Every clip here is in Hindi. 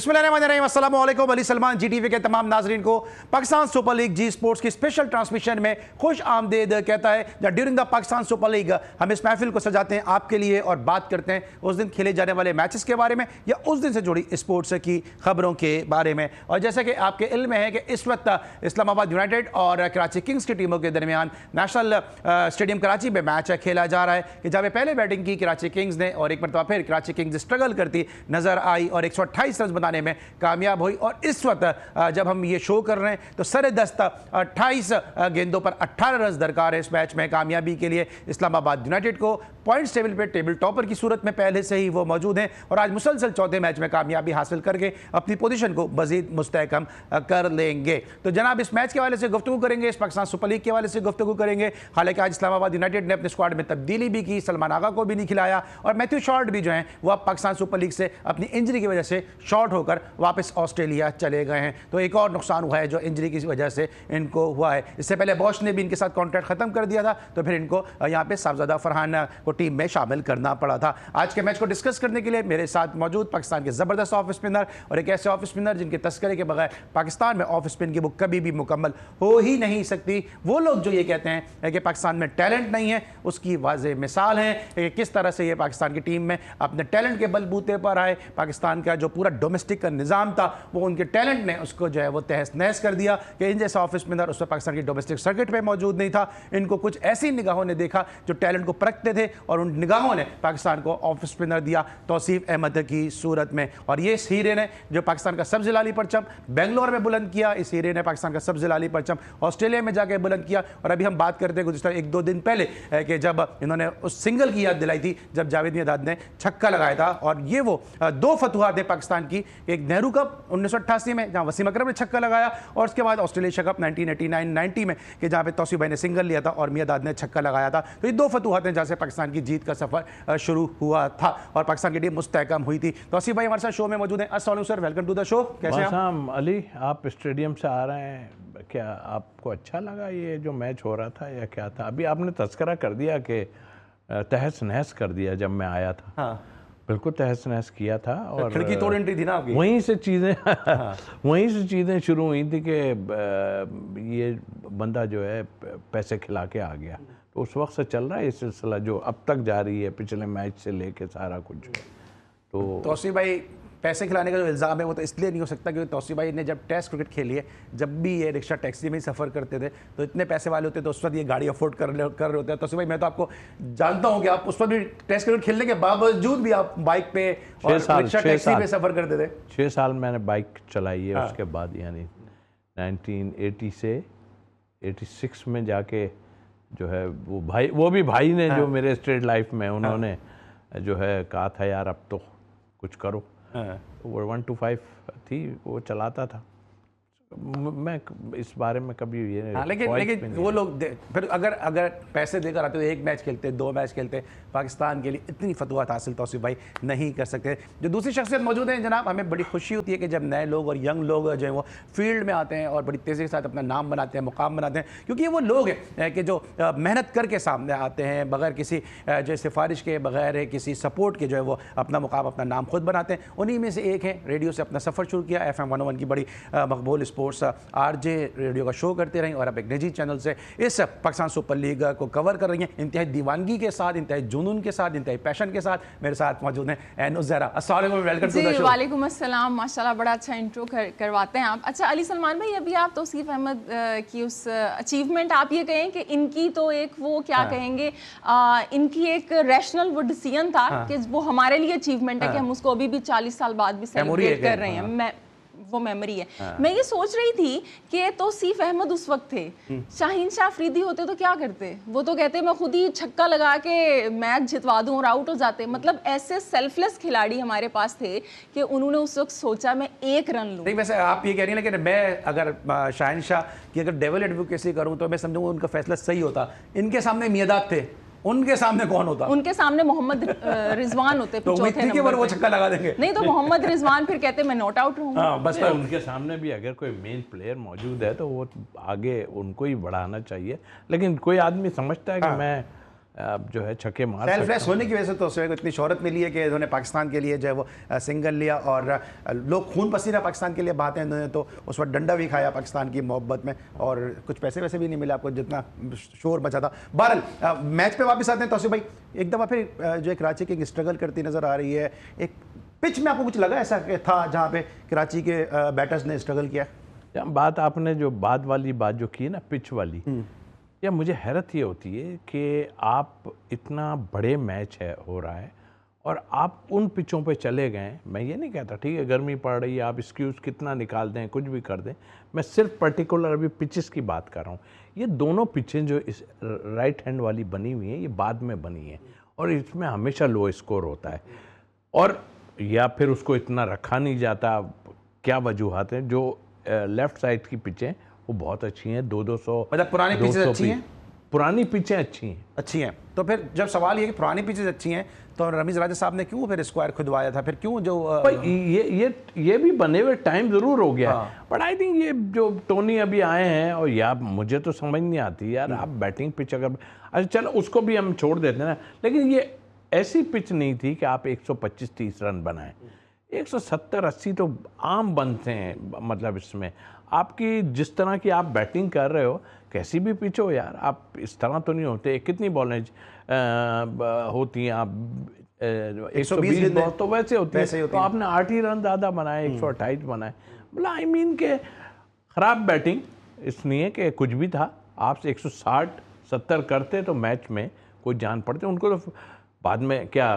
बिस्मिल्लाहिर्रहमानिर्रहीम, अस्सलाम वालेकुम। अली सलमान जीटीवी के तमाम नाजरीन को पाकिस्तान सुपर लीग जी स्पोर्ट्स की स्पेशल ट्रांसमिशन में खुश आमदेद कहता है। जब during the Pakistan super league हम इस महफिल को सजाते हैं आपके लिए और बात करते हैं उस दिन खेले जाने वाले मैचेस के बारे में या उस दिन से जुड़ी स्पोर्ट्स की खबरों के बारे में। और जैसा कि आपके इल्म है कि इस वक्त इस्लामाबाद यूनाइटेड और कराची किंग्स की टीमों के दरमियान नेशनल स्टेडियम कराची में मैच खेला जा रहा है कि जब पहले बैटिंग की कराची किंग्स ने और एक मरतबा फिर कराची किंग्स स्ट्रगल करती नजर आई और 128 रन बनाने में कामयाब हुई। और इस वक्त जब हम ये शो कर रहे हैं तो सरदस्त 28 गेंदों पर 18 रन दरकार है इस मैच में कामयाबी के लिए। इस्लामाबाद यूनाइटेड को पॉइंट्स टेबल पे टेबल टॉपर की सूरत में पहले से ही वो मौजूद हैं और आज मुसलसल चौथे मैच में कामयाबी हासिल करके अपनी पोजीशन को मजीद मुस्तहकम कर लेंगे। तो जनाब इस मैच के हवाले से गुफ्तगू करेंगे, इस पाकिस्तान सुपर लीग के हवाले से गुफ्तगू करेंगे। हालांकि आज इस्लामाबाद यूनाइटेड ने अपने स्क्वाड में तब्दीली भी की, सलमान आगा को भी नहीं खिलाया और मैथ्यू शॉर्ट भी जो हैं वो अब पाकिस्तान सुपर लीग से अपनी इंजरी की वजह से शॉर्ट होकर वापस ऑस्ट्रेलिया चले गए हैं। तो एक और नुकसान हुआ है जो इंजरी की वजह से इनको हुआ है। इससे पहले बॉश ने भी इनके साथ कॉन्ट्रैक्ट खत्म कर दिया था तो फिर इनको यहाँ पे साहबजादा फरहान को टीम में शामिल करना पड़ा था। आज के मैच को डिस्कस करने के लिए मेरे साथ मौजूद पाकिस्तान के जबरदस्त ऑफ स्पिनर और एक ऐसे ऑफ स्पिनर जिनके तस्करे के बगैर पाकिस्तान में ऑफ स्पिन की बुक कभी भी मुकम्मल हो ही नहीं सकती। वो लोग जो ये कहते हैं कि पाकिस्तान में टैलेंट नहीं है उसकी वाज़ेह मिसाल है कि किस तरह से ये पाकिस्तान की टीम में अपने टैलेंट के बलबूते पर आए। पाकिस्तान का जो पूरा डोमेस्टिक का निज़ाम था वो उनके टैलेंट ने उसको जो है वो तहस नहस कर दिया कि इन जैसा ऑफ स्पिनर उस पर पाकिस्तान की डोमेस्टिक सर्किट पे मौजूद नहीं था। इनको कुछ ऐसी निगाहों ने देखा जो टैलेंट को परखते थे और उन निगाहों ने पाकिस्तान को ऑफ स्पिनर दिया तौसीफ अहमद की सूरत में। और ये इस हीरे ने जो पाकिस्तान का सबसे लाली परचम बेंगलोर में बुलंद किया, इस हीरे ने पाकिस्तान का सबसे लाली परचम ऑस्ट्रेलिया में जाकर बुलंद किया। और अभी हम बात करते हैं गुज़िश्ता एक दो दिन पहले कि जब इन्होंने उस सिंगल की याद दिलाई थी जब जावेद मियांदाद ने छक्का लगाया था। और ये वो दो फतुहात है पाकिस्तान की, एक नेहरू कप 1988 में जहां वसीम अकरम ने छक्का लगाया और उसके बाद ऑस्ट्रेलिया कप 1989-90 में कि जहां पे तौसीफ भाई ने सिंगल लिया था और मियांदाद ने छक्का लगाया था। तो ये दो फतुहात हैं जहां से पाकिस्तान की जीत का सफर शुरू हुआ था और पाकिस्तान की टीम मुस्तहकम हुई थी। तौसीफ भाई हमारे साथ शो में मौजूद हैं। अस्सलाम वालेकुम sir, welcome to the show. कैसे हैं अली? आप स्टेडियम से आ रहे हैं, क्या आपको अच्छा लगा ये जो मैच हो रहा था या क्या था? अभी आपने तस्करा कर दिया कि तहस नहस कर दिया जब मैं आया था। हाँ। बिल्कुल तहस नहस किया था और खिड़की तोड़ एंट्री थी ना आपकी। वहीं से चीज़ें वहीं से चीज़ें शुरू हुई थी कि ये बंदा जो है पैसे खिला के आ गया। तो उस वक्त से चल रहा है ये सिलसिला जो अब तक जारी है, पिछले मैच से लेके सारा कुछ। तो तौसीफ भाई पैसे खिलाने का जो इल्ज़ाम है वो तो इसलिए नहीं हो सकता क्योंकि तौसीफ भाई ने जब टेस्ट क्रिकेट खेली है, जब भी ये रिक्शा टैक्सी में ही सफ़र करते थे तो इतने पैसे वाले होते तो उस वक्त ये गाड़ी अफोर्ड कर रहे होते हैं। तौसीफ भाई मैं तो आपको जानता हूँ कि आप उस वक्त भी टेस्ट क्रिकेट खेलने के बावजूद भी आप बाइक पे और रिक्शा टैक्सी पे सफ़र करते थे। 6 साल मैंने बाइक चलाई है। उसके बाद यानी 1980 से 86 में जाके जो है वो भी भाई ने जो मेरे स्ट्रेट लाइफ में उन्होंने जो है कहा था यार अब तो कुछ करो। वो 1 to 5 थी, वो चलाता था। मैं इस बारे में कभी ये लेकिन वो लोग फिर अगर पैसे देकर आते तो एक मैच खेलते, दो मैच खेलते, पाकिस्तान के लिए इतनी फतवात हासिल तौसीफ भाई नहीं कर सकते। जो दूसरी शख्सियत मौजूद हैं जनाब, हमें बड़ी खुशी होती है कि जब नए लोग और यंग लोग जो है वो फील्ड में आते हैं और बड़ी तेज़ी के साथ अपना नाम बनाते हैं, मुकाम बनाते हैं, क्योंकि ये वो लोग हैं कि जो मेहनत करके सामने आते हैं बगैर किसी जो सिफारिश के, बगैर किसी सपोर्ट के जो है वो अपना मुकाम, अपना नाम खुद बनाते हैं। उन्हीं में से एक है, रेडियो से अपना सफ़र शुरू किया, FM 101 की बड़ी मकबूल स्पोर्ट्स RJ रेडियो का शो करते रहीं और अब एक निजी चैनल से इस पाकिस्तान सुपर लीग को कवर कर रही हैं इंतहाई दीवानगी के साथ, इंतहाई जुनून के साथ, इंतहाई पैशन के साथ। मेरे साथ मौजूद हैं एनो ज़हरा। अस्सलाम वालेकुम, वेलकम टू द शो। वालेकुम अस्सलाम, माशाल्लाह बड़ा अच्छा इंट्रो करवाते हैं आप। अच्छा अली सलमान भाई, अभी आप तौसीफ अहमद की उस अचीवमेंट आप ये कहें कि इनकी तो एक वो क्या कहेंगे इनकी एक रैशनल वो डिसीजन था कि वो हमारे लिए अचीवमेंट है कि हम उसको अभी भी 40 साल बाद भी सेलिब्रेट कर रहे हैं। वो मेमोरी है। मैं ये सोच रही थी कि तौसीफ अहमद उस वक्त थे, शाहीन शाह अफरीदी होते तो क्या करते? वो तो कहते मैं खुद ही छक्का लगा के मैच जितवा दूं और आउट हो जाते। मतलब ऐसे सेल्फलेस खिलाड़ी हमारे पास थे कि उन्होंने उस वक्त सोचा मैं 1 रन लूं। वैसे आप ये कह रही हैं लेकिन मैं अगर शाहीन शाह की अगर डेविल एडवोकेसी करूं तो मैं समझूंगा उनका फैसला सही होता। इनके सामने मियांदाद थे, उनके सामने कौन होता? उनके सामने मोहम्मद रिजवान होते तो चौथे नंबर पर वो छक्का लगा देंगे। नहीं तो मोहम्मद रिजवान फिर कहते मैं नॉट आउट रहूंगा। बस पर उनके सामने भी अगर कोई मेन प्लेयर मौजूद है तो वो आगे उनको ही बढ़ाना चाहिए। लेकिन कोई आदमी समझता है कि मैं जो है छक्के मार सेल्फलेस होने की वजह से तो तौसीफ को इतनी शोहरत मिली है कि उन्होंने पाकिस्तान के लिए जो है वो सिंगल लिया, और लोग खून पसीना पाकिस्तान के लिए बहाते हैं। उन्होंने तो उस वक्त डंडा भी खाया पाकिस्तान की मोहब्बत में, और कुछ पैसे वैसे भी नहीं मिले आपको जितना शोर मचा था। बहरहाल मैच पे वापस आते हैं तौसीफ भाई, एक दफ़ा फिर जो कराची की स्ट्रगल करती नज़र आ रही है। एक पिच में आपको कुछ लगा ऐसा था जहाँ पे कराची के बैटर्स ने स्ट्रगल किया? बात आपने जो बाद वाली बात जो की है ना, पिच वाली, या मुझे हैरत ये होती है कि आप इतना बड़े मैच है हो रहा है और आप उन पिचों पे चले गए। मैं ये नहीं कहता ठीक है गर्मी पड़ रही है, आप एक्सक्यूज़ कितना निकाल दें, कुछ भी कर दें, मैं सिर्फ पर्टिकुलर अभी पिचेस की बात कर रहा हूँ। ये दोनों पिचें जो इस राइट हैंड वाली बनी हुई हैं ये बाद में बनी हैं और इसमें हमेशा लो स्कोर होता है, और या फिर उसको इतना रखा नहीं जाता, क्या वजूहत हैं। जो लेफ़्ट साइड की पिचें वो बहुत अच्छी हैं, 200 मतलब पुरानी पिचेस अच्छी हैं, पुरानी पिचें अच्छी हैं। तो फिर जब सवाल ये कि पुरानी पिचेस अच्छी हैं तो रमीज़ राजा साहब ने क्यों फिर स्क्वायर खुदवाया था? फिर क्यों जो ये भी बने हुए टाइम ज़रूर हो गया, बट आई थिंक ये जो टोनी अभी आए हैं, और यार मुझे तो समझ नहीं आती यार, आप बैटिंग पिच अगर अच्छा चलो उसको भी हम छोड़ देते हैं ना, लेकिन ये ऐसी पिच नहीं थी कि आप 125-30 रन बनाएं। 170-80 तो आम बनते हैं, मतलब इसमें आपकी जिस तरह की आप बैटिंग कर रहे हो, कैसी भी पिच हो यार, आप इस तरह तो नहीं होते। कितनी बॉलें होती हैं, आप 120 बॉल तो वैसे होती है, तो आपने 8 ही रन ज़्यादा बनाए, 128 बनाए। मतलब आई मीन के ख़राब बैटिंग इसलिए कि कुछ भी था, आपसे 160-70 करते तो मैच में कोई जान पड़ते। उनको तो बाद में क्या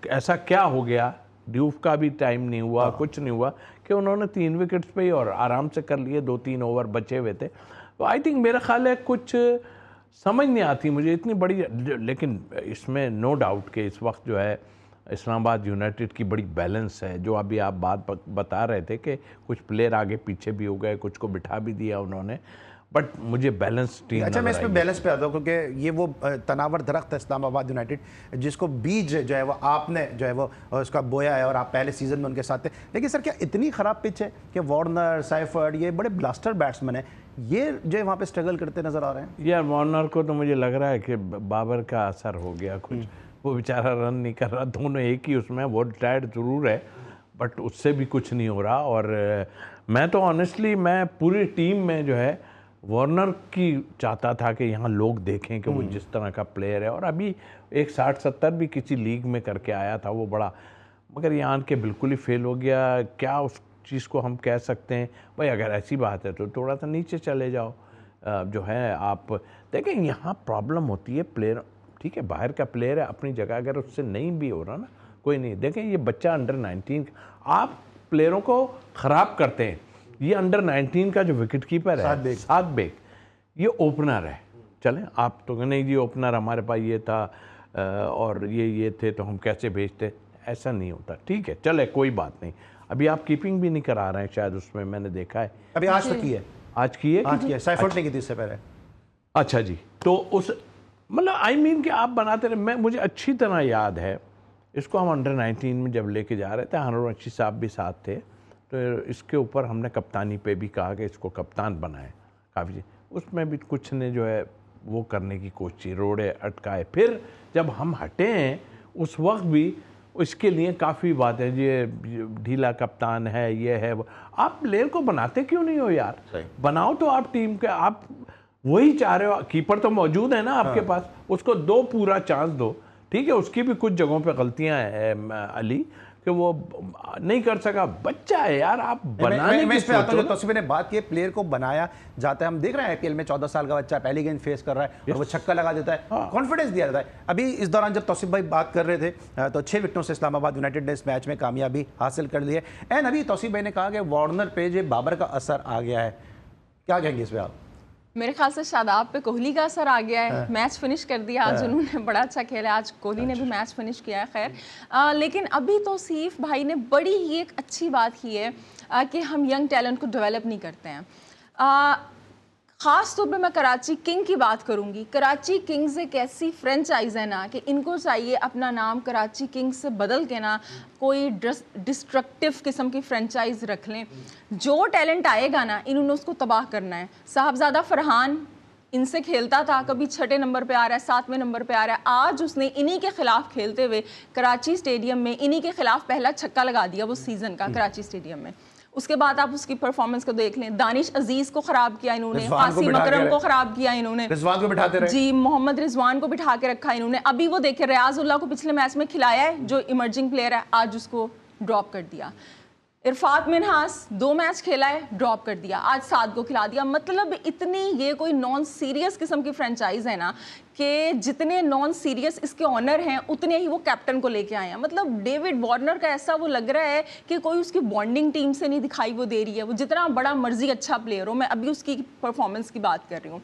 ऐसा क्या हो गया, ड्यूफ का भी टाइम नहीं हुआ, कुछ नहीं हुआ कि उन्होंने 3 विकेट्स पे ही और आराम से कर लिए, 2-3 ओवर बचे हुए थे। तो आई थिंक मेरा ख्याल है कुछ समझ नहीं आती मुझे इतनी बड़ी, लेकिन इसमें नो डाउट कि इस वक्त जो है इस्लामाबाद यूनाइटेड की बड़ी बैलेंस है। जो अभी आप बात बता रहे थे कि कुछ प्लेयर आगे पीछे भी हो गए, कुछ को बिठा भी दिया उन्होंने, बट मुझे बैलेंस टीम। अच्छा मैं इस पे बैलेंस पे आता हूँ क्योंकि ये वो तनावर दरख्त है इस्लामाबाद यूनाइटेड, जिसको बीज जो है वो आपने जो है वो उसका बोया है और आप पहले सीजन में उनके साथ थे। लेकिन सर क्या इतनी ख़राब पिच है कि वार्नर, साइफर्ड, ये बड़े ब्लास्टर बैट्समैन हैं, ये जो है वहाँ पे स्ट्रगल करते नज़र आ रहे हैं? यार वार्नर को तो मुझे लग रहा है कि बाबर का असर हो गया कुछ, वो बेचारा रन नहीं कर रहा, दोनों एक ही उसमें, वो टायर्ड ज़रूर है बट उससे भी कुछ नहीं हो रहा। और मैं तो ऑनेस्टली मैं पूरी टीम में जो है वार्नर की चाहता था कि यहाँ लोग देखें कि वो जिस तरह का प्लेयर है, और अभी एक 60-70 भी किसी लीग में करके आया था वो बड़ा, मगर यहाँ के बिल्कुल ही फेल हो गया। क्या उस चीज़ को हम कह सकते हैं भाई, अगर ऐसी बात है तो थोड़ा सा नीचे चले जाओ। जो है आप देखें यहाँ प्रॉब्लम होती है प्लेयर, ठीक है बाहर का प्लेयर है अपनी जगह, अगर उससे नहीं भी हो रहा ना कोई नहीं, देखें ये बच्चा अंडर 19 आप प्लेयरों को ख़राब करते हैं। ये अंडर 19 का जो विकेट कीपर है साद बेग, ये ओपनर है। चलें आप तो नहीं जी ओपनर हमारे पास ये था और ये थे तो हम कैसे भेजते, ऐसा नहीं होता। ठीक है चले कोई बात नहीं, अभी आप कीपिंग भी नहीं करा रहे हैं शायद, उसमें मैंने देखा है अभी आज तक की है, आज की है साइफर्ड ने की थी इससे पहले। अच्छा जी, तो उस मतलब आई मीन कि आप बनाते रहे। मैं मुझे अच्छी तरह याद है इसको, हम अंडर 19 में जब लेके जा रहे थे, हारून रशीद साहब भी साथ थे, तो इसके ऊपर हमने कप्तानी पे भी कहा कि इसको कप्तान बनाए काफ़ी, उसमें भी कुछ ने जो है वो करने की कोशिश, रोड़े अटकाए। फिर जब हम हटे हैं उस वक्त भी इसके लिए काफ़ी बातें, ये ढीला कप्तान है, ये है वो। आप प्लेयर को बनाते क्यों नहीं हो यार? बनाओ तो आप टीम के, आप वही चाह रहे हो, कीपर तो मौजूद है ना आपके पास, उसको दो पूरा चांस दो। ठीक है उसकी भी कुछ जगहों पे गलतियां हैं अली कि वो नहीं कर सका, बच्चा है यार, आप बनाने मैं इस पे आता हूं, जो तौसीफ ने बात की प्लेयर को बनाया जाता है। हम देख रहे हैं आईपीएल में 14 साल का बच्चा पहली गेंद फेस कर रहा है और वो छक्का लगा देता है, कॉन्फिडेंस दिया जाता है। अभी इस दौरान जब तौसीफ भाई बात कर रहे थे तो 6 विकेटों से इस्लामाबाद यूनाइटेड ने इस मैच में कामयाबी हासिल कर ली है। एंड अभी तौसीफ भाई ने कहा कि वार्नर पे जो बाबर का असर आ गया है, क्या कहेंगे इस पर आप? मेरे ख्याल से शादाब पे कोहली का असर आ गया है। मैच फिनिश कर दिया आज उन्होंने, बड़ा अच्छा खेला आज कोहली ने भी मैच फिनिश किया है। खैर लेकिन अभी तौसीफ भाई ने बड़ी ही एक अच्छी बात की है कि हम यंग टैलेंट को डेवलप नहीं करते हैं। ख़ास तौर पे मैं कराची किंग की बात करूंगी। कराची किंग्स एक ऐसी फ्रेंचाइज है ना कि इनको चाहिए अपना नाम कराची किंग्स से बदल के ना कोई डिस्ट्रक्टिव किस्म की फ्रेंचाइज रख लें। जो टैलेंट आएगा ना इन्होंने उसको तबाह करना है। साहबजादा फरहान इनसे खेलता था, कभी 6 नंबर पे आ रहा है, 7वें नंबर पे आ रहा है। आज उसने इन्हीं के खिलाफ खेलते हुए कराची स्टेडियम में इन्हीं के खिलाफ पहला छक्का लगा दिया वो सीजन का कराची स्टेडियम में। उसके बाद आप उसकी परफॉर्मेंस को देख लें, दानिश अजीज को खराब किया इन्होंने, आसिम अकरम को खराब किया इन्होंने, रिजवान को बिठाते रहे जी, मोहम्मद रिजवान को बिठा के रखा इन्होंने। अभी वो देखे रियाजुल्लाह को पिछले मैच में खिलाया है, जो इमर्जिंग प्लेयर है, आज उसको ड्रॉप कर दिया। इरफात मिनहास 2 मैच खेला है, ड्रॉप कर दिया, आज 7 को खिला दिया। मतलब इतनी ये कोई नॉन सीरियस किस्म की फ्रेंचाइज है ना कि जितने नॉन सीरियस इसके ऑनर हैं उतने ही वो कैप्टन को लेके आए हैं। मतलब डेविड वार्नर का ऐसा वो लग रहा है कि कोई उसकी बॉन्डिंग टीम से नहीं दिखाई वो दे रही है। वो जितना बड़ा मर्जी अच्छा प्लेयर हो, मैं अभी उसकी परफॉर्मेंस की बात कर रही हूँ,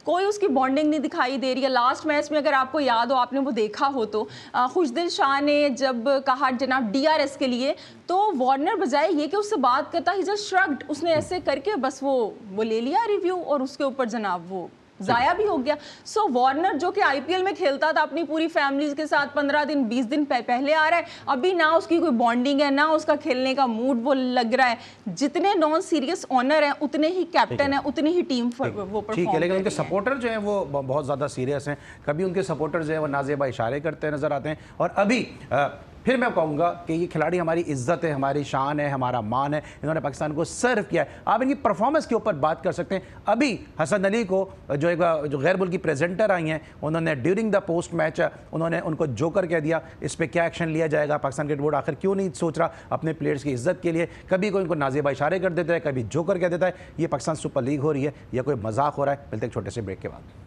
कोई उसकी बॉन्डिंग नहीं दिखाई दे रही है। लास्ट मैच में अगर आपको याद हो, आपने वो देखा हो तो खुशदिल शाह ने जब कहा जनाब DRS के लिए, तो वार्नर बजाय ये कि उससे बात करता ही जस्ट श्रग्ड, उसने ऐसे करके बस वो ले लिया रिव्यू और उसके ऊपर जनाब वो ज़ाया भी हो गया। सो वार्नर जो कि IPL में खेलता था अपनी पूरी फैमिली के साथ, 15 दिन 20 दिन पहले आ रहा है, अभी ना उसकी कोई बॉन्डिंग है, ना उसका खेलने का मूड वो लग रहा है। जितने नॉन सीरियस ऑनर हैं उतने ही कैप्टन है, उतनी ही टीम वो परफॉर्म। ठीक है, लेकिन उनके सपोर्टर जो हैं वो बहुत ज़्यादा सीरियस हैं। कभी उनके सपोर्टर जो है वो नाज़ेबा इशारे करते नजर आते हैं। और अभी फिर मैं कहूँगा कि ये खिलाड़ी हमारी इज्जत है, हमारी शान है, हमारा मान है, इन्होंने पाकिस्तान को सर्व किया है। आप इनकी परफॉर्मेंस के ऊपर बात कर सकते हैं। अभी हसन अली को जो गैर मुल्की प्रेजेंटर आई हैं, उन्होंने ड्यूरिंग द पोस्ट मैच उन्होंने उनको जोकर कह दिया। इस पर क्या एक्शन लिया जाएगा? पाकिस्तान क्रिकेट बोर्ड आखिर क्यों नहीं सोच रहा अपने प्लेयर्स की इज्जत के लिए? कभी कोई इनको नाज़ेबा इशारे कर देता है, कभी जोकर कह देता है। ये पाकिस्तान सुपर लीग हो रही है या कोई मजाक हो रहा है? मिलते एक छोटे से ब्रेक के बाद।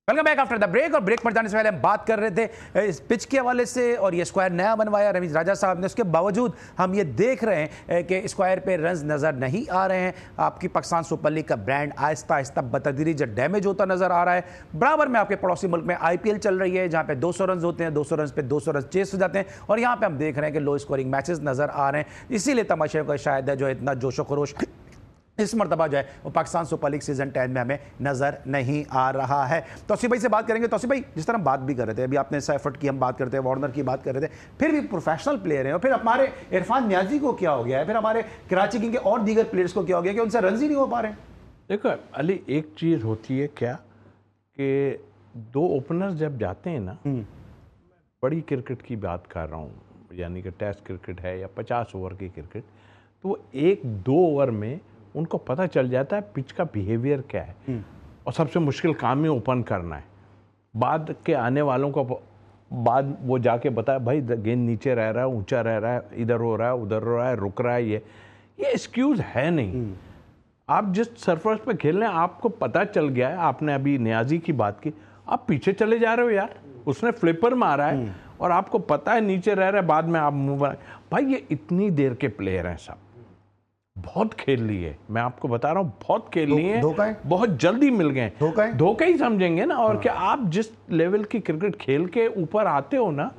Welcome back after the break. और ब्रेक पर जाने से पहले हम बात कर रहे थे इस पिच के हवाले से, और ये स्क्वायर नया बनवाया रमीज राजा साहब ने, उसके बावजूद हम ये देख रहे हैं कि स्क्वायर पे रन्स नज़र नहीं आ रहे हैं। आपकी पाकिस्तान सुपर लीग का ब्रांड आहिस्ता आहिस्ता बतदरीज डैमेज होता नज़र आ रहा है। बराबर में आपके पड़ोसी मुल्क में IPL चल रही है, जहाँ पे 200 रन होते हैं, 200 रन पे 200 रन चेस हो जाते हैं, और यहाँ पे हम देख रहे हैं कि लो स्कोरिंग मैचेस नज़र आ रहे हैं। इसीलिए तमाशे को शायद है जो इतना जोशो खरोश इस मरतबा जो है वो पाकिस्तान सुपर लीग सीजन 10 में हमें नज़र नहीं आ रहा है। तौसीफ भाई से बात करेंगे। तौसीफ भाई, जिस तरह हम बात भी कर रहे थे, अभी आपने ऐसा एफर्ट की हम बात करते हैं, वार्नर की बात कर रहे थे, फिर भी प्रोफेशनल प्लेयर हैं, और फिर हमारे इरफान नियाजी को क्या हो गया है, फिर हमारे कराची किंग के और दीगर प्लेयर्स को क्या हो गया कि उनसे रन ही नहीं हो पा रहे? देखो अली, एक चीज़ होती है क्या कि 2 ओपनर्स जब जाते हैं ना, बड़ी क्रिकेट की बात कर रहा हूँ, यानी कि टेस्ट क्रिकेट है या 50 ओवर की क्रिकेट, तो 1-2 ओवर में उनको पता चल जाता है पिच का बिहेवियर क्या है। और सबसे मुश्किल काम ही ओपन करना है। बाद के आने वालों को बाद वो जाके बताया भाई गेंद नीचे रह रहा है, ऊंचा रह रहा है, इधर हो रहा है, उधर हो रहा है, रुक रहा है। ये एक्सक्यूज़ है नहीं। आप जिस सरफेस पे खेल रहे हैं आपको पता चल गया है। आपने अभी नियाजी की बात की, आप पीछे चले जा रहे हो यार, उसने फ्लिपर मारा है और आपको पता है नीचे रह रहा है, बाद में आप मुंह भाई। ये इतनी देर के प्लेयर हैं, सब बहुत खेल लिए, मैं आपको बता रहा हूँ, बहुत खेल लिए, बहुत जल्दी मिल गए। धोखा ही समझेंगे ना। और क्या आप जिस लेवल की क्रिकेट खेल के ऊपर आते हो ना,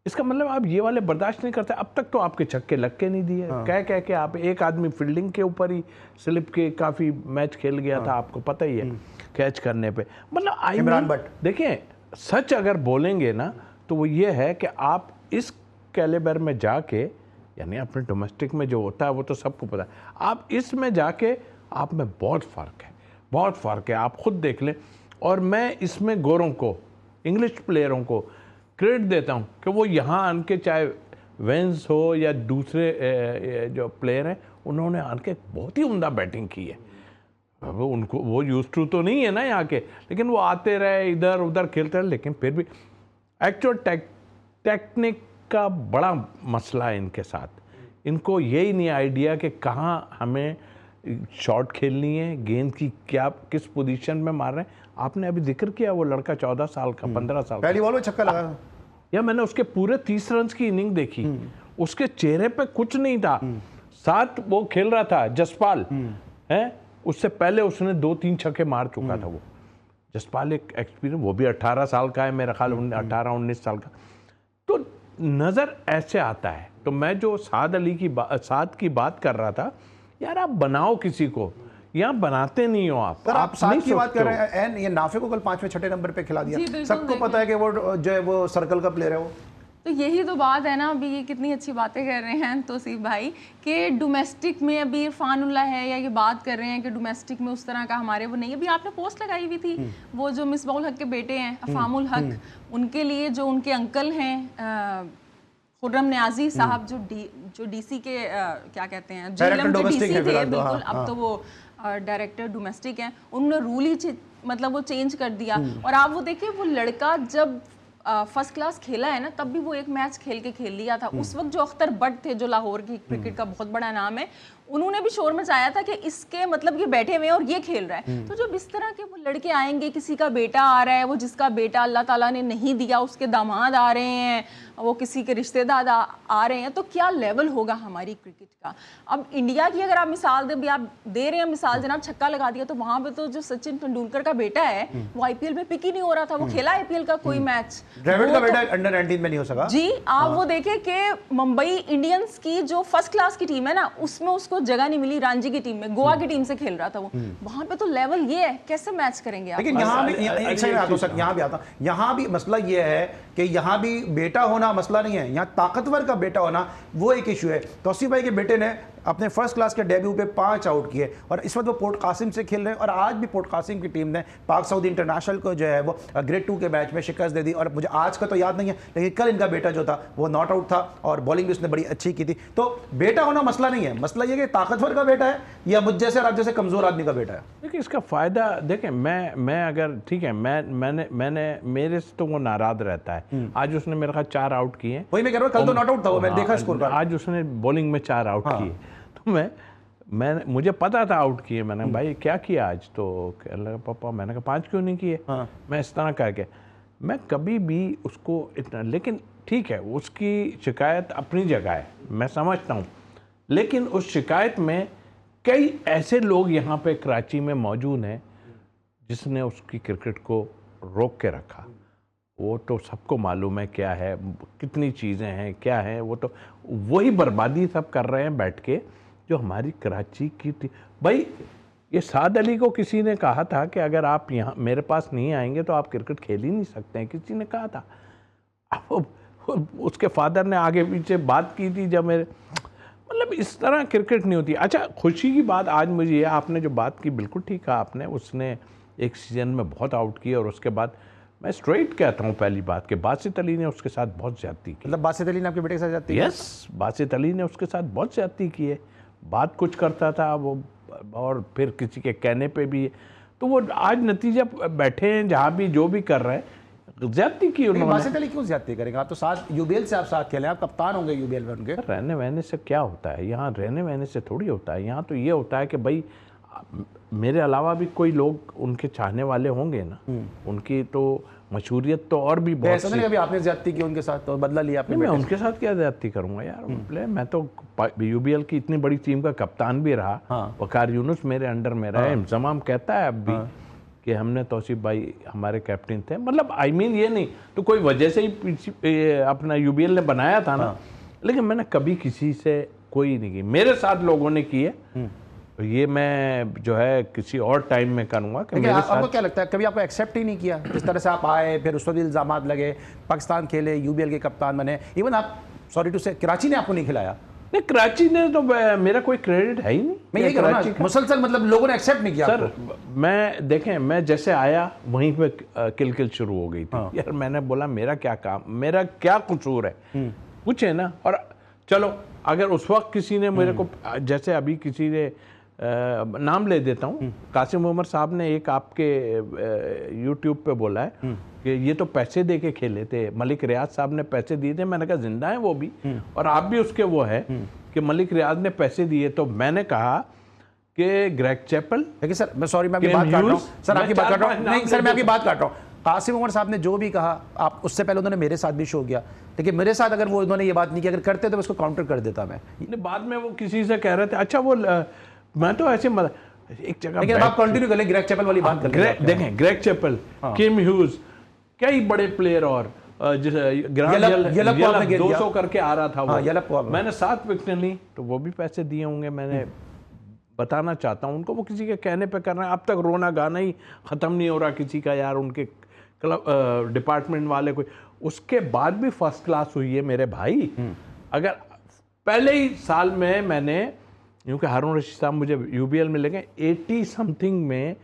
इसका मतलब आप ये वाले बर्दाश्त नहीं करते। अब तक तो आपके छक्के लग के नहीं दिए। कह के आप, एक आदमी फील्डिंग के ऊपर ही स्लिप के काफी मैच खेल गया था, आपको पता ही है, कैच करने पे। मतलब इमरान भट्ट, देखिए सच अगर बोलेंगे ना तो वो ये है कि आप इस कैलिबर में जाके, यानी अपने डोमेस्टिक में जो होता है वो तो सबको पता है, आप इसमें जाके आप में बहुत फ़र्क है, बहुत फ़र्क है। आप खुद देख लें। और मैं इसमें गोरों को, इंग्लिश प्लेयरों को क्रेडिट देता हूँ कि वो यहाँ आन के, चाहे वेंस हो या दूसरे जो प्लेयर हैं, उन्होंने आन के बहुत ही उम्दा बैटिंग की है। वो उनको वो यूज टू तो नहीं है ना यहाँ के, लेकिन वो आते रहे, इधर उधर खेलते रहे, लेकिन फिर भी एक्चुअल टेक्निक का बड़ा मसला है इनके साथ। इनको यही नहीं आइडिया कि कहाँ हमें शॉट खेलनी है, गेंद की क्या किस पोजीशन में मार रहे हैं। आपने अभी जिक्र किया वो लड़का 14 साल का, 15 साल का, पहली बॉल में छक्का लगा, या मैंने उसके पूरे 30 रन की इनिंग देखी, उसके चेहरे पे कुछ नहीं था। साथ वो खेल रहा था जसपाल है, उससे पहले उसने 2-3 छक्के मार चुका था वो। जसपाल एक एक्सपीरियंस, वो भी 18 साल का है मेरा ख्याल, 18-19 साल का, तो नज़र ऐसे आता है। तो मैं जो साद की बात कर रहा था, यार आप बनाओ किसी को, यहाँ बनाते नहीं हो आप। सर आप साद नहीं की बात कर रहे सोचते हो। हैं, ये नाफे को कल 5वें-6ठे नंबर पे खिला जी, दिया, बिल्कुल, सबको पता है कि वो जो है वो सर्कल का प्लेयर है वो। तो यही तो बात है ना, अभी ये कितनी अच्छी बातें कर रहे हैं तौसीफ भाई कि डोमेस्टिक में अभी इरफानुल्लाह है, या ये बात कर रहे हैं कि डोमेस्टिक में उस तरह का हमारे वो नहीं। अभी आपने पोस्ट लगाई हुई थी, वो जो मिसबाउल हक के बेटे हैं अफामुल हक, उनके लिए जो उनके अंकल हैं खुर्रम न्याजी साहब, जो डीसी के क्या कहते हैं, जेएलएम के डीसी थे बिल्कुल, अब तो वो डायरेक्टर डोमेस्टिक हैं, उन्होंने रूल ही मतलब वो चेंज कर दिया। और आप वो देखिए, वो लड़का जब फर्स्ट क्लास खेला है ना, तब भी वो एक मैच खेल लिया था। उस वक्त जो अख्तर बट थे, जो लाहौर की क्रिकेट का बहुत बड़ा नाम है, उन्होंने भी शोर मचाया था कि इसके मतलब ये बैठे हुए हैं और ये खेल रहा है। तो जब इस तरह के वो लड़के आएंगे, किसी का बेटा आ रहा है, वो जिसका बेटा अल्लाह ताला ने नहीं दिया, उसके दामाद आ रहे हैं, वो किसी के रिश्तेदार आ रहे हैं, तो क्या लेवल होगा हमारी क्रिकेट का। अब इंडिया की अगर आप मिसाल आप दे रहे हैं मिसाल, जनाब छक्का लगा दिया, तो वहां पे तो जो सचिन तेंदुलकर का बेटा है वो आईपीएल में पिक ही नहीं हो रहा था, वो खेला आईपीएल का कोई मैच। द्रविड़ का बेटा अंडर 19 में नहीं हो सका जी। आप वो देखें कि मुंबई इंडियंस की जो फर्स्ट क्लास की टीम है ना, उसमें उसको जगह नहीं मिली। रांची की टीम में, गोवा की टीम से खेल रहा था वो, वहां पे तो लेवल ये है, कैसे मैच करेंगे आप। लेकिन यहाँ भी यहाँ भी मसला ये है कि यहाँ भी बेटा होना मसला नहीं है, यहाँ ताकतवर का बेटा होना वो एक इशू है। तौसीफ भाई के बेटे ने अपने फर्स्ट क्लास के डेब्यू पे 5 आउट किए और इस वक्त वो पोर्ट कासिम से खेल रहे हैं, और आज भी पोर्ट कासिम की टीम ने पाक सऊदी इंटरनेशनल को जो है वो ग्रेड 2 के मैच में शिकस्त दे दी। और मुझे आज का तो याद नहीं है, लेकिन कल इनका बेटा जो था वो नॉट आउट था और बॉलिंग भी उसने बड़ी अच्छी की थी। तो बेटा होना मसला नहीं है, मसला ये कि ताकतवर का बेटा है या मुझ जैसे और आप जैसे कमज़ोर आदमी का बेटा है। देखिए इसका फ़ायदा देखें, मैं अगर ठीक है, मैंने मेरे से तो वो नाराज़ रहता है। आज उसने मेरे ख्याल 4 आउट किए, वही मैं कह रहा हूँ, कल तो नॉट आउट था वो, मैंने देखा स्कोर। आज उसने बॉलिंग में 4 आउट किए, तो मुझे पता था आउट किए। मैंने भाई क्या किया आज, तो कहने लगा पापा, मैंने कहा 5 क्यों नहीं किए। मैं इस तरह करके मैं कभी भी उसको इतना, लेकिन ठीक है उसकी शिकायत अपनी जगह है, मैं समझता हूँ, लेकिन उस शिकायत में कई ऐसे लोग यहाँ पे कराची में मौजूद हैं जिसने उसकी क्रिकेट को रोक के रखा। वो तो सबको मालूम है क्या है, कितनी चीज़ें हैं, क्या है, वो तो वही बर्बादी सब कर रहे हैं बैठ के जो हमारी कराची की थी। भाई ये साद अली को किसी ने कहा था कि अगर आप यहाँ मेरे पास नहीं आएंगे तो आप क्रिकेट खेल ही नहीं सकते हैं, किसी ने कहा था। अब उसके फादर ने आगे पीछे बात की थी जब मेरे, मतलब इस तरह क्रिकेट नहीं होती। अच्छा खुशी की बात आज मुझे ये, आपने जो बात की बिल्कुल ठीक कहा आपने, उसने एक सीज़न में बहुत आउट किया और उसके बाद मैं स्ट्रेट कहता हूँ पहली बात कि बासित अली ने उसके साथ बहुत ज़्यादती की। मतलब बासित अली ने आपके बेटे के साथ ज़्यादती की? यस, बासित अली ने उसके साथ बहुत ज़्यादती की है। बात कुछ करता था वो, और फिर किसी के कहने पे भी, तो वो आज नतीजा बैठे हैं जहाँ भी जो भी कर रहे हैं, ज़्यादती की उन्होंने। बासित अली क्यों ज़्यादती करेंगे? आप तो साथ यूबीएल से आप साथ खेले, आप कप्तान होंगे यूबीएल में उनके। रहने वहने से क्या होता है, यहाँ रहने वहने से थोड़ी होता है। यहाँ तो ये होता है कि भाई मेरे अलावा भी कोई लोग उनके चाहने वाले होंगे ना, उनकी तो मशहूरियत तो और भी बहुत। ऐसा नहीं अभी आपने ज्यादती की उनके साथ तो बदला लिया आपने? मैं उनके साथ क्या ज्यादती करूंगा यार, मैं तो यूबीएल की इतनी बड़ी टीम का कप्तान भी रहा। वकार यूनुस मेरे अंडर में रहा है, इंतजाम कहता है अब भी कि हमने तौसीफ भाई हमारे कैप्टन थे, मतलब आई मीन ये नहीं तो कोई वजह से ही अपना यूबीएल ने बनाया था ना, लेकिन मैंने कभी किसी से कोई नहीं की, मेरे साथ लोगों ने की है। तो ये मैं जो है किसी और टाइम में करूँगा कि मेरे आपको क्या लगता है कभी आपको एक्सेप्ट ही नहीं किया? जिस तरह से आप आए, फिर उस वक्त इल्ज़ाम लगे, पाकिस्तान खेले, यूबीएल के कप्तान बने, इवन आप सॉरी टू से कराची ने आपको नहीं खिलाया। नहीं, कराची ने तो मेरा कोई क्रेडिट है ही नहीं। मैं ये कह रहा हूं मुसलसल, मतलब लोगों ने एक्सेप्ट नहीं किया सर आपको। मैं देखें, मैं जैसे आया वहीं पे किल शुरू हो गई थी। यार मैंने बोला मेरा क्या काम, मेरा क्या कसूर है, पूछे ना। और चलो अगर उस वक्त किसी ने मेरे को, जैसे अभी किसी ने नाम ले देता हूँ, कासिम उमर साहब ने एक आपके यूट्यूब पे बोला है कि ये तो पैसे दे के खेले थे, मलिक रियाज साहब ने पैसे दिए थे। मैंने कहा जिंदा है वो भी, और आप भी उसके वो है कि मलिक रियाज ने पैसे दिए। तो मैंने कहा कि ग्रेग चैपल, देखिए सर मैं सॉरी, मैं आपकी बात काट रहा हूँ सर, आपकी बात काट रहा हूँ, नहीं सर मैं आपकी बात काट रहा हूँ। कासिम उमर साहब ने जो भी कहा, आप उससे पहले उन्होंने मेरे साथ भी शो किया, लेकिन मेरे साथ अगर वो उन्होंने ये बात नहीं की, अगर करते तो उसको काउंटर कर देता मैं। बाद में वो किसी से कह रहे थे, अच्छा वो मैं तो ऐसे एक जगह लेकिन अब आप कंटिन्यू करें, ग्रेग चैपल वाली बात करें। देखें ग्रेग चैपल, किम ह्यूज, कई बड़े प्लेयर, और ग्रांड 200 करके आ रहा था वो, मैंने 7 विकेट ली, तो वो भी पैसे दिए होंगे। मैंने बताना चाहता हूं उनको, वो किसी के कहने पे कर रहे हैं। अब तक रोना गाना ही खत्म नहीं हो रहा किसी का यार, उनके क्लब डिपार्टमेंट वाले कोई, उसके बाद भी फर्स्ट क्लास हुई है मेरे भाई। अगर पहले ही साल में मैंने, क्योंकि हारून रशीद साहब मुझे यूबीएल में लेंगे 80 समथिंग में,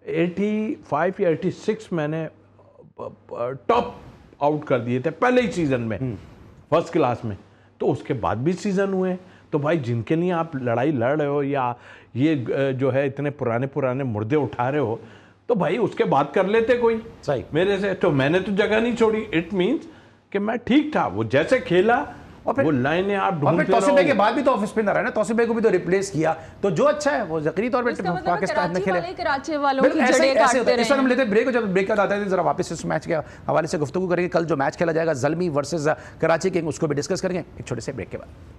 85 या 86 मैंने टॉप आउट कर दिए थे पहले ही सीजन में, फर्स्ट क्लास में। तो उसके बाद भी सीजन हुए। तो भाई जिनके लिए आप लड़ाई लड़ रहे हो, या ये जो है इतने पुराने मुर्दे उठा रहे हो, तो भाई उसके बाद कर लेते कोई सही मेरे से। तो मैंने तो जगह नहीं छोड़ी। इट मींस कि मैं ठीक था, वो जैसे खेला और फिर वो लाइनें आप ढूंढते रहो। तौसीफ भाई के बाद भी तो ऑफ स्पिनर है ना, तौसीफ भाई को भी तो रिप्लेस किया, तो जो अच्छा है वो यकीनी तौर पर पाकिस्तान में खेले। कराची वालों की जड़ें काटते रहे। इस वक्त हम लेते हैं ब्रेक, जब ब्रेक के बाद आते हैं जरा वापस इस मैच के हवाले से गुफ्तगू करेंगे। कल जो मैच खेला जाएगा ज़ल्मी वर्सेस कराची किंग, उसको भी डिस्कस करेंगे एक छोटे से ब्रेक के बाद।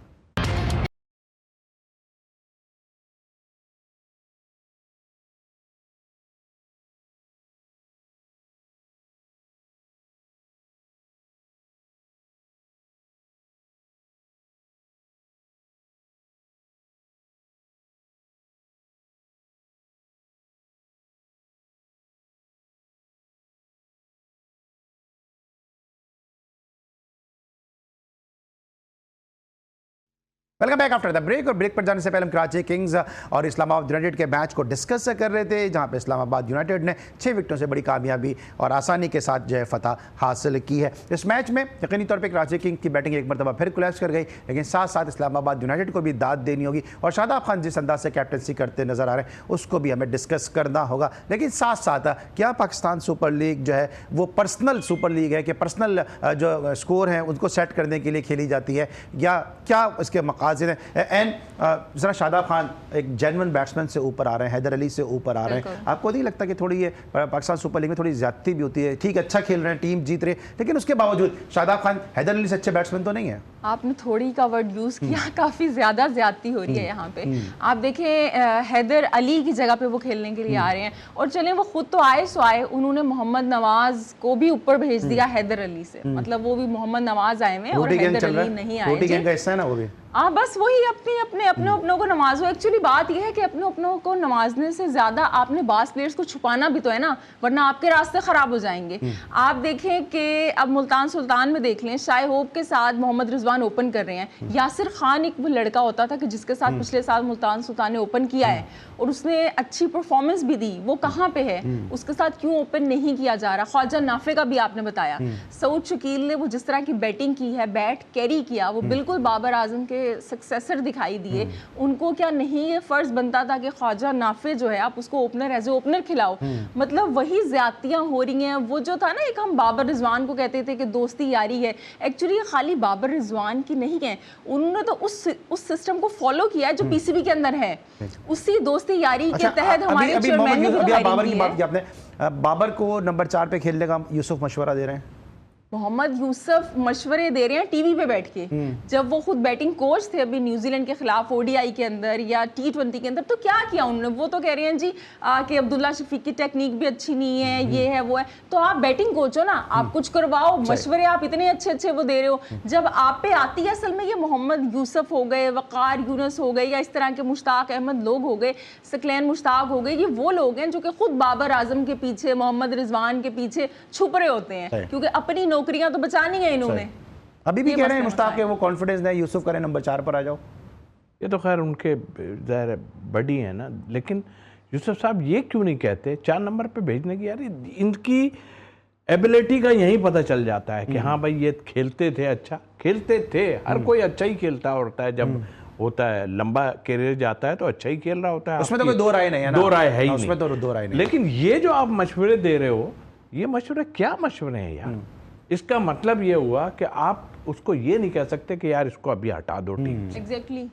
Welcome back after the break. और ब्रेक पर जाने से पहले हम कराची किंग्स और इस्लामाबाद यूनाइटेड के मैच को डिस्कस कर रहे थे, जहां पे इस्लामाबाद यूनाइटेड ने 6 विकेटों से बड़ी कामयाबी और आसानी के साथ जो है फतह हासिल की है। इस मैच में यकीनी तौर पे कराची किंग्स की बैटिंग एक मरतबा फिर कोलैप्स कर गई, लेकिन साथ साथ इस्लामाबाद यूनाइटेड को भी दाद देनी होगी। और शादाब खान जिस अंदाज से कैप्टनसी करते नजर आ रहे हैं, उसको भी हमें डिस्कस करना होगा। लेकिन साथ साथ क्या पाकिस्तान सुपर लीग जो है वो पर्सनल सुपर लीग है कि पर्सनल जो स्कोर हैं उनको सेट करने के लिए खेली जाती है, या क्या इसके मकासद हैं? जरा शादाब खान एक जेन्युइन बैट्समैन से ऊपर आ रहे हैं, हैदर अली से ऊपर आ रहे हैं। आपको नहीं लगता कि थोड़ी ये पाकिस्तान सुपर लीग में थोड़ी ज्यादती भी होती है? ठीक, अच्छा खेल रहे हैं, टीम जीत रही है, लेकिन उसके बावजूद शादाब खान हैदर अली से अच्छे बैट्समैन तो नहीं है। आपने थोड़ी का वर्ड यूज किया, काफी ज्यादा ज्यादती हो रही है यहाँ पे। आप देखें हैदर अली की जगह पे वो खेलने के लिए आ रहे हैं, और चलें वो खुद तो आए सो आए, उन्होंने मोहम्मद नवाज को भी ऊपर भेज दिया हैदर अली से। मतलब वो भी मोहम्मद नवाज आए हुए और हैदर अली नहीं आए। हाँ, बस वही अपनों को नवाजो। एक्चुअली बात यह है कि अपनों को नवाजने से ज्यादा आपने बास प्लेयर्स को छुपाना भी तो है ना, वरना आपके रास्ते खराब हो जाएंगे। आप देखें कि अब मुल्तान सुल्तान में देख लें, शाय होप के साथ मोहम्मद रिजवान ओपन कर रहे हैं। यासिर खान एक वो लड़का होता था कि जिसके साथ पिछले साल मुल्तान सुल्तान ने ओपन किया है और उसने अच्छी परफॉर्मेंस भी दी, वो कहाँ पे है? उसके साथ क्यों ओपन नहीं किया जा रहा? ख्वाजा नाफे का भी आपने बताया। सऊद शकील ने वो जिस तरह की बैटिंग की है, बैट कैरी किया, वो बिल्कुल बाबर आजम के सक्सेसर दिखाई दिए। उनको क्या नहीं ये फर्ज बनता था कि ख्वाजा नाफे जो है आप उसको ओपनर एज ए ओपनर खिलाओ? मतलब वही ज्यादतियां हो रही हैं। वो जो था ना, एक हम बाबर रिजवान को कहते थे कि दोस्ती यारी है, एक्चुअली खाली बाबर रिजवान की नहीं है, उन्होंने तो उस सिस्टम को फॉलो किया है जो पीसीबी के अंदर है। उसी दोस्ती यारी के तहत हमारे चेयरमैन ने भी बाबर की बात की आपने, बाबर को नंबर 4 पे खेलने का यूसुफ मशवरा दे रहे हैं। मोहम्मद यूसुफ मशवरे दे रहे हैं टीवी पे बैठ के। जब वो खुद बैटिंग कोच थे अभी न्यूजीलैंड के खिलाफ ओडीआई के अंदर या T20 के अंदर, तो क्या किया उन्होंने? वो तो कह रहे हैं जी कि अब्दुल्ला शफीक की टेक्निक भी अच्छी नहीं है, ये है वो है। तो आप बैटिंग कोच हो ना, आप कुछ करवाओ, मशवरे आप इतने अच्छे वो दे रहे हो। जब आप पे आती है असल में ये मोहम्मद यूसुफ हो गए, वकार यूनुस हो गए, या इस तरह के मुश्ताक अहमद लोग हो गए, सकलैन मुश्ताक हो गए, ये वो लोग हैं जो कि खुद बाबर आजम के पीछे, मोहम्मद रिजवान के पीछे छुप रहे होते हैं, क्योंकि अपनी नौकरियां तो बचानी है इन्होंने। अभी भी कह रहे हैं मुश्ताक के वो कॉन्फिडेंस है, यूसुफ करें नंबर 4 पर आ जाओ। ये तो खैर उनके ज़ाहिर बड़ी है ना, लेकिन यूसुफ साहब ये क्यों नहीं कहते 4 नंबर पे भेजने की? यार इनकी एबिलिटी का यही पता चल जाता है कि हाँ भाई ये खेलते थे, अच्छा खेलते थे। हर कोई अच्छा ही खेलता होता है, जब होता है लंबा करियर जाता है तो अच्छा ही खेल रहा होता है। उसमें तो कोई दो राय नहीं है ना, दो राय है ही उसमें तो दो राय नहीं। लेकिन ये जो आप मशवरे दे रहे हो, ये मशवरे क्या मशवरे हैं यार? इसका मतलब ये हुआ कि आप उसको ये नहीं कह सकते कि यार इसको अभी हटा दो टीम से। एग्जैक्टली।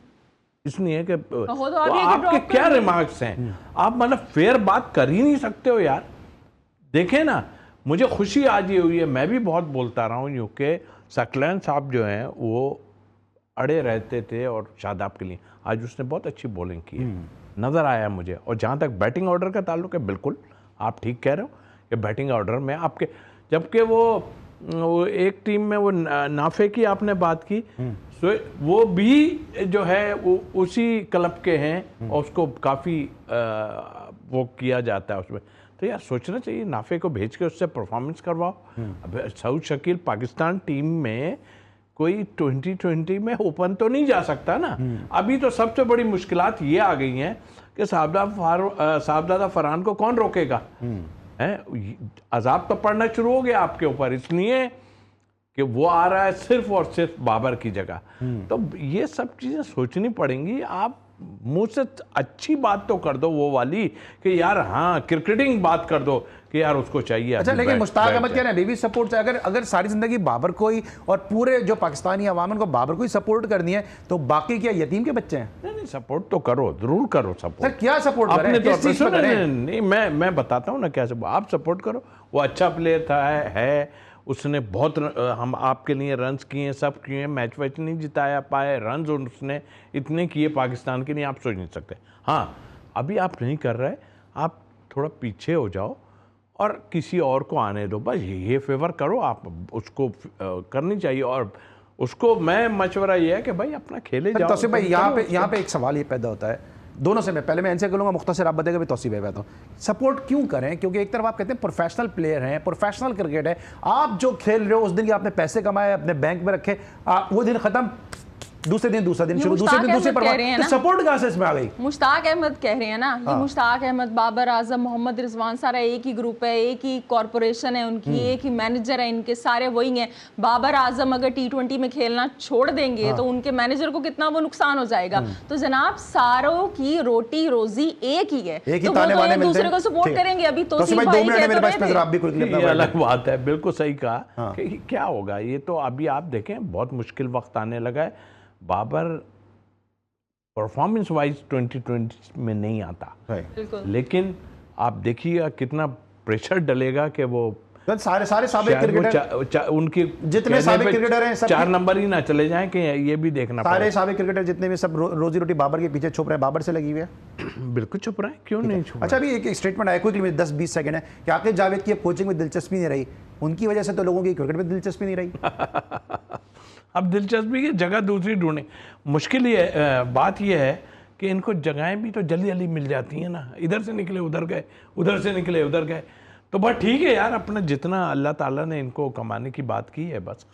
इसलिए कि तो आपके क्या रिमार्क्स हैं? आप मतलब फेयर बात कर ही नहीं सकते हो यार। देखें ना, मुझे खुशी आज ये हुई है, मैं भी बहुत बोलता रहा हूँ, यूके सकलैन साहब जो हैं वो अड़े रहते थे और शादाब के लिए, आज उसने बहुत अच्छी बॉलिंग की है। नज़र आया मुझे। और जहाँ तक बैटिंग ऑर्डर का ताल्लुक है, बिल्कुल आप ठीक कह रहे हो कि बैटिंग ऑर्डर में आपके, जबकि वो एक टीम में वो नाफे की आपने बात की, सो वो भी जो है वो उसी क्लब के हैं और उसको काफ़ी वो किया जाता है उसमें। तो यार सोचना चाहिए, नाफे को भेज के उससे परफॉर्मेंस करवाओ। अब सऊद शकील पाकिस्तान टीम में कोई 2020 में ओपन तो नहीं जा सकता ना। अभी तो सबसे बड़ी मुश्किलात ये आ गई हैं कि साहबजादा फरहान को कौन रोकेगा। अजाब तो पड़ना शुरू हो गया आपके ऊपर, इसलिए कि वो आ रहा है सिर्फ और सिर्फ बाबर की जगह। तो ये सब चीज़ें सोचनी पड़ेंगी। आप मुंह से अच्छी बात तो कर दो वो वाली कि यार हाँ क्रिकेटिंग बात कर दो कि यार उसको चाहिए। अच्छा, लेकिन मुश्ताक अहमद कह रहे हैं बेबी सपोर्ट, अगर सारी जिंदगी बाबर को ही और पूरे जो पाकिस्तानी अवाम को बाबर को ही सपोर्ट करनी है तो बाकी क्या यतीम के बच्चे हैं? नहीं, सपोर्ट तो करो, जरूर करो सपोर्ट। सर क्या सपोर्ट करें? अपने तौर पर नहीं, मैं बताता हूँ ना क्या सपोर्ट। आप सपोर्ट करो, वो अच्छा प्लेयर था, है उसने बहुत हम आपके लिए रन्स किए, सब किए, मैच वैच नहीं जिताया पाए, रन्स उसने इतने किए पाकिस्तान के लिए, आप सोच नहीं सकते। हाँ, अभी आप नहीं कर रहे, आप थोड़ा पीछे हो जाओ और किसी और को आने दो, बस ये फेवर करो आप, उसको करनी चाहिए। और उसको मैं मशवरा ये है कि भाई अपना खेले जाओ। तौसीफ भाई यहाँ पे एक सवाल ये पैदा होता है दोनों से, मैं पहले मैं इनसे करूँगा, मुख्तसर आप बताएगा, फिर तौसीफ भाई बताता हूँ। सपोर्ट क्यों करें? क्योंकि एक तरफ आप कहते हैं प्रोफेशनल प्लेयर हैं, प्रोफेशनल क्रिकेट है, आप जो खेल रहे हो उस दिन के आपने पैसे कमाए, अपने बैंक में रखे, वो दिन खत्म, दूसरे दिन शुरू, दूसरे दिन दूसरे पर, सपोर्ट कहां से इसमें आ गई? मुश्ताक अहमद कह रहे हैं ना, ये मुश्ताक अहमद, बाबर आजम, मोहम्मद रिजवान, सारा एक ही ग्रुप है, एक ही कॉरपोरेशन है उनकी, एक ही मैनेजर है इनके, सारे वही हैं। बाबर आजम अगर T20 में खेलना छोड़ देंगे तो उनके मैनेजर को कितना वो नुकसान हो जाएगा। तो जनाब सारों की रोटी रोजी एक ही है, तो वो एक दूसरे को सपोर्ट करेंगे। अभी तो अलग बात है, बिल्कुल सही कहा कि क्या होगा। ये तो अभी आप देखें बहुत मुश्किल वक्त आने लगा है। बाबर परफॉर्मेंस वाइज 2020 में नहीं आता, लेकिन आप देखिएगा कितना प्रेशर डलेगा कि वो सारे साबिक क्रिकेटर, उनके जितने साबिक क्रिकेटर हैं सब 4 नंबर ही ना चले जाएं कि ये भी देखना पड़ेगा। सारे साबिक क्रिकेटर जितने भी सब रोजी रोटी बाबर के पीछे छुप रहे हैं, बाबर से लगी हुई है। बिल्कुल छुप रहे हैं, क्यों नहीं छुप। अच्छा, अभी एक स्टेटमेंट आया क्विकली 10-20 सेकंड है कि आकिब जावेद की कोचिंग में दिलचस्पी नहीं रही, उनकी वजह से तो लोगों की क्रिकेट में दिलचस्पी नहीं रही। अब दिलचस्पी की जगह दूसरी ढूंढे। मुश्किल ये बात यह है कि इनको जगहें भी तो जल्दी जल्दी मिल जाती हैं ना, इधर से निकले उधर गए, उधर से निकले उधर गए। तो बस ठीक है यार, अपना जितना अल्लाह ताला ने इनको कमाने की बात की है बस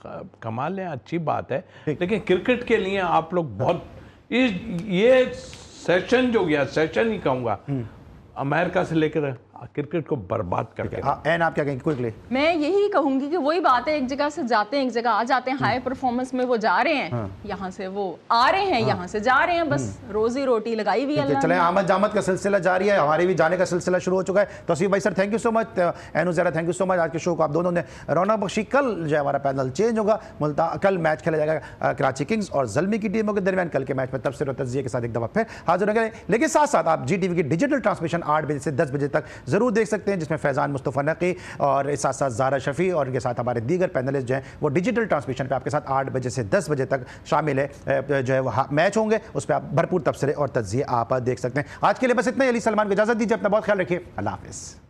कमा लें, अच्छी बात है। लेकिन क्रिकेट के लिए आप लोग बहुत ये सेशन जो गया, सेशन ही कहूँगा, अमेरिका से लेकर क्रिकेट को बर्बाद करके। आप क्या कहेंगे क्विकली? मैं यही कहूंगी कि वही बात है, एक जगह से जाते हैं एक जगह आ जाते हैं, हाई परफॉर्मेंस में वो जा रहे हैं, यहाँ से वो आ रहे हैं, यहाँ से जा रहे हैं, बस रोजी रोटी लगाई हुई है। चले, आमद जामद का सिलसिला जारी है, हमारे भी जाने का सिलसिला शुरू हो चुका है। तौसीफ भाई sir thank you so much, एनु ज़रा थैंक यू सो मच, आज के शो को आप दोनों ने रौनक बख्शी। कल जो है हमारा पैनल चेंज होगा, कल मैच खेला जाएगा कराची किंग्स और ज़ल्मी की टीमों के दरमियान। कल के मैच में तबसर और तज्जिए के साथ एक दफ़ा फिर हाजिर होंगे, लेकिन साथ साथ आप GTV की डिजिटल ट्रांसमिशन 8 बजे से 10 बजे तक जरूर देख सकते हैं, जिसमें फैजान मुस्तफ़ा नकी और इस साथ साथ ज़ारा शफ़ी और इनके साथ हमारे दीगर पैनलिस्ट जो हैं वो डिजिटल ट्रांसमिशन पे आपके साथ 8 बजे से 10 बजे तक शामिल है, जो है वो मैच होंगे, उस पर आप भरपूर तबसरे और तज्जिए आप देख सकते हैं। आज के लिए बस इतना ही। अली सलमान को इजाज़त दीजिए, अपना बहुत ख्याल रखिए, अल्लाह हाफ़िज़।